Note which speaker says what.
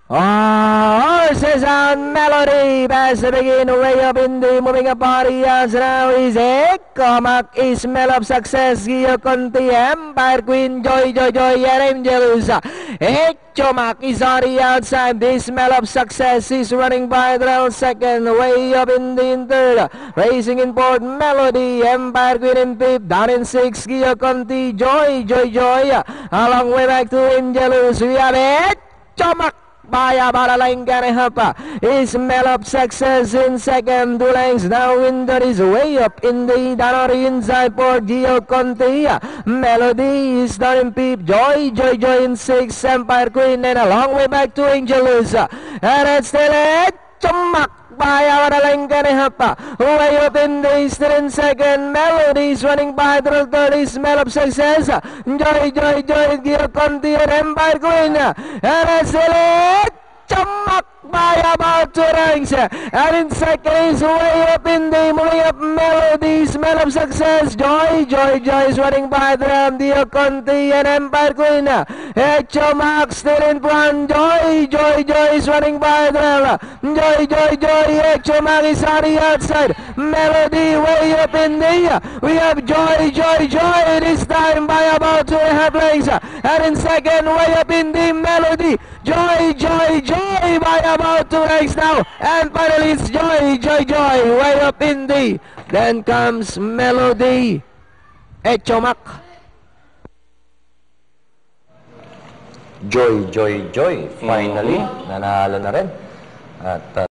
Speaker 1: Horses on Melody, pass to begin, way up in the moving up body as now is Ecomac, Smell of Success, Gio Conti, Empire Queen, Joy, and Angelus. Ecomac is on the outside, the Smell of Success is running by the second, way up in the third, racing in fourth, Melody, Empire Queen in fifth, down in sixth, Gio Conti, Joy, a long way back to Angelus, we have Ecomac. Baya Baralanganehapa is Smell of Success in second, 2 lengths now in that is way up in the Danori inside for Gio Conti. Melody is down in fifth, Joy in sixth, Empire Queen, and a long way back to Angelus, and it's still Ecomac. Baya Baralanganehapa way up in the eastern in second, Melody is running by the third is Smell of Success, Joy, Gio Conti and Empire Queen, and it's still Ecomac by about 2 ranks, and in second is way up in the moving up Melody, Smell of Success, Joy is running by the Gio Conti and Empire Queen, Ecomac still in front, Joy is running by the Joy, Ecomac is on the outside, Melody way up in the, we have Joy, this time by about 2.5 lengths, and in second way up in the Melody, Joy by about 2 lengths now, and finally it's Joy way up in the, then comes Melody, Ecomac.
Speaker 2: Joy, finally, nanalo na rin. At